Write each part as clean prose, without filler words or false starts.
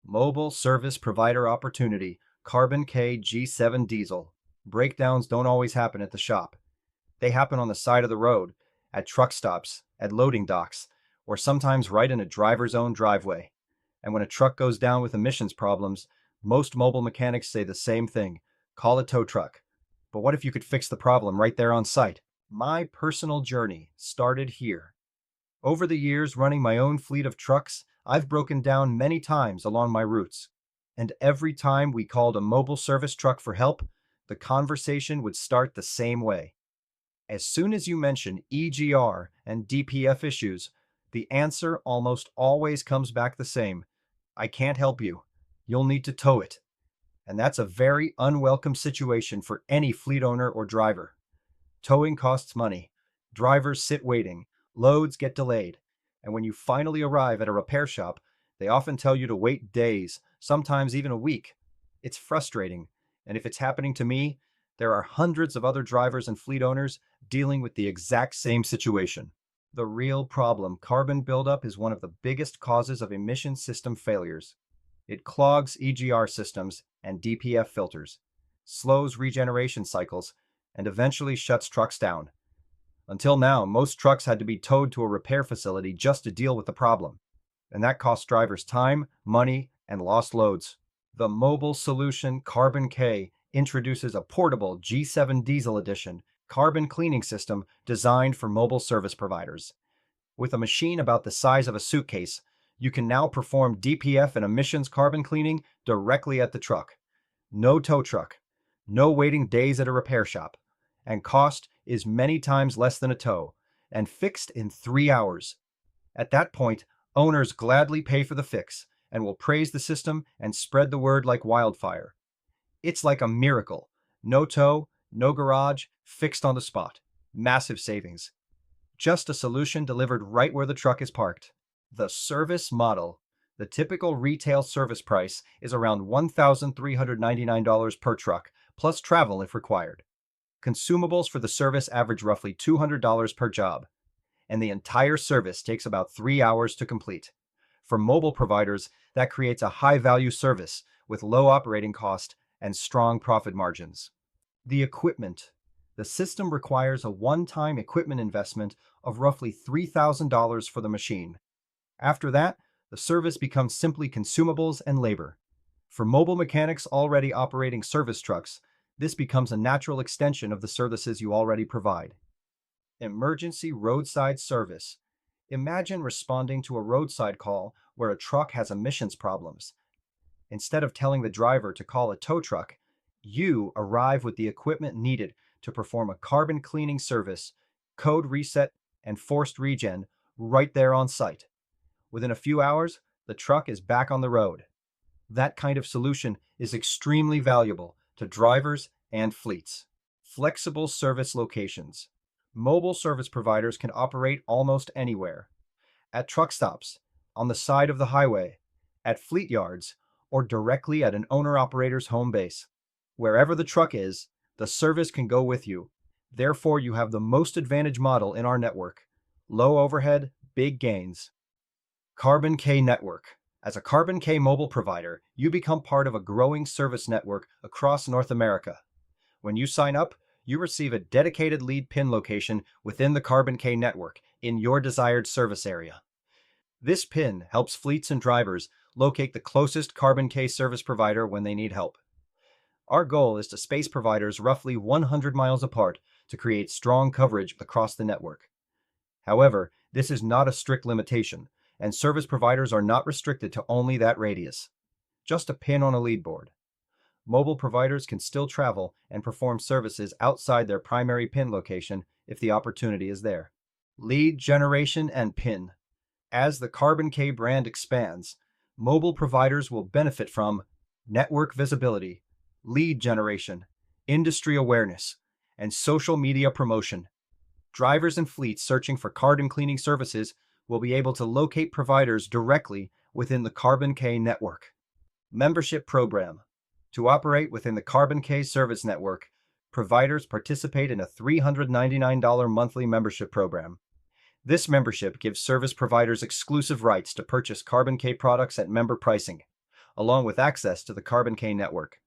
Mobile Service Provider Opportunity, Carbon K G7 Diesel. Breakdowns don't always happen at the shop. They happen on the side of the road, at truck stops, at loading docks, or sometimes right in a driver's own driveway. And when a truck goes down with emissions problems, most mobile mechanics say the same thing: call a tow truck. But what if you could fix the problem right there on site? My personal journey started here. Over the years running my own fleet of trucks, I've broken down many times along my routes. And every time we called a mobile service truck for help, the conversation would start the same way. As soon as you mention EGR and DPF issues, the answer almost always comes back the same: I can't help you. You'll need to tow it. And that's a very unwelcome situation for any fleet owner or driver. Towing costs money. Drivers sit waiting. Loads get delayed. And when you finally arrive at a repair shop, they often tell you to wait days, sometimes even a week. It's frustrating. And if it's happening to me, there are hundreds of other drivers and fleet owners dealing with the exact same situation. The real problem: carbon buildup is one of the biggest causes of emission system failures. It clogs EGR systems and DPF filters, slows regeneration cycles, and eventually shuts trucks down. Until now, most trucks had to be towed to a repair facility just to deal with the problem, and that cost drivers time, money, and lost loads. The mobile solution Carbon K introduces a portable G7 Diesel Edition carbon cleaning system designed for mobile service providers. With a machine about the size of a suitcase, you can now perform DPF and emissions carbon cleaning directly at the truck. No tow truck, no waiting days at a repair shop, and cost is many times less than a tow, and fixed in 3 hours. At that point, owners gladly pay for the fix and will praise the system and spread the word like wildfire. It's like a miracle. No tow, no garage, fixed on the spot. Massive savings. Just a solution delivered right where the truck is parked. The service model. The typical retail service price is around $1,399 per truck, plus travel if required. Consumables for the service average roughly $200 per job, and the entire service takes about 3 hours to complete. For mobile providers, that creates a high-value service with low operating cost and strong profit margins. The equipment. The system requires a one-time equipment investment of roughly $3,000 for the machine. After that, the service becomes simply consumables and labor. For mobile mechanics already operating service trucks, this becomes a natural extension of the services you already provide. Emergency roadside service. Imagine responding to a roadside call where a truck has emissions problems. Instead of telling the driver to call a tow truck, you arrive with the equipment needed to perform a carbon cleaning service, code reset, and forced regen right there on site. Within a few hours, the truck is back on the road. That kind of solution is extremely valuable to drivers and fleets. Flexible service locations. Mobile service providers can operate almost anywhere. At truck stops, on the side of the highway, at fleet yards, or directly at an owner-operator's home base. Wherever the truck is, the service can go with you. Therefore, you have the most advantaged model in our network. Low overhead, big gains. Carbon K Network. As a Carbon K mobile provider, you become part of a growing service network across North America. When you sign up, you receive a dedicated lead pin location within the Carbon K network in your desired service area. This pin helps fleets and drivers locate the closest Carbon K service provider when they need help. Our goal is to space providers roughly 100 miles apart to create strong coverage across the network. However, this is not a strict limitation, and service providers are not restricted to only that radius. Just a pin on a lead board. Mobile providers can still travel and perform services outside their primary pin location if the opportunity is there. Lead generation and pin. As the Carbon K brand expands, mobile providers will benefit from network visibility, lead generation, industry awareness, and social media promotion. Drivers and fleets searching for carbon cleaning services will be able to locate providers directly within the Carbon K network. Membership program. To operate within the Carbon K service network, providers participate in a $399 monthly membership program. This membership gives service providers exclusive rights to purchase Carbon K products at member pricing, along with access to the Carbon K network.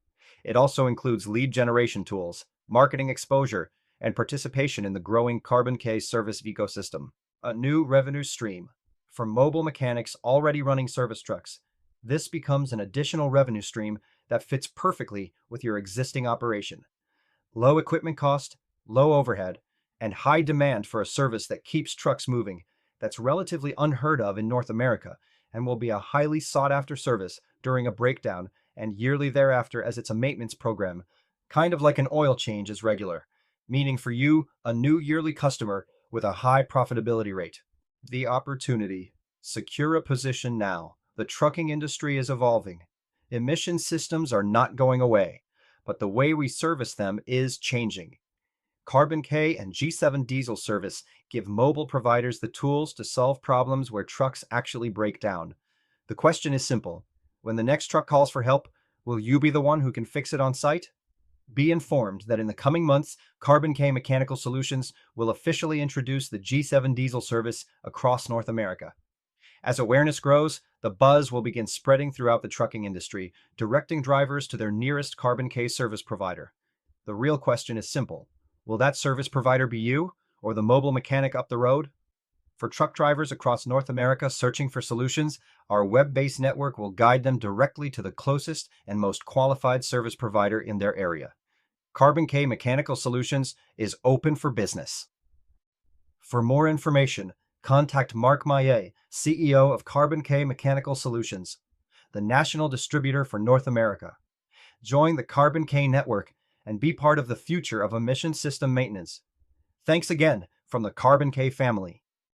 It also includes lead generation tools, marketing exposure, and participation in the growing Carbon K service ecosystem. A new revenue stream. For mobile mechanics already running service trucks, this becomes an additional revenue stream that fits perfectly with your existing operation. Low equipment cost, low overhead, and high demand for a service that keeps trucks moving. That's relatively unheard of in North America and will be a highly sought after service during a breakdown and yearly thereafter as it's a maintenance program, kind of like an oil change is regular, meaning for you, a new yearly customer with a high profitability rate. The opportunity. Secure a position now. The trucking industry is evolving. Emission systems are not going away, but the way we service them is changing. Carbon K and G7 diesel service give mobile providers the tools to solve problems where trucks actually break down. The question is simple. When the next truck calls for help, will you be the one who can fix it on site? Be informed that in the coming months, Carbon K Mechanical Solutions will officially introduce the G7 diesel service across North America. As awareness grows, the buzz will begin spreading throughout the trucking industry, directing drivers to their nearest Carbon K service provider. The real question is simple. Will that service provider be you or the mobile mechanic up the road? For truck drivers across North America searching for solutions, our web-based network will guide them directly to the closest and most qualified service provider in their area. Carbon K Mechanical Solutions is open for business. For more information, contact Mark Maillet, CEO of Carbon K Mechanical Solutions, the national distributor for North America. Join the Carbon K network and be part of the future of emission system maintenance. Thanks again from the Carbon K family.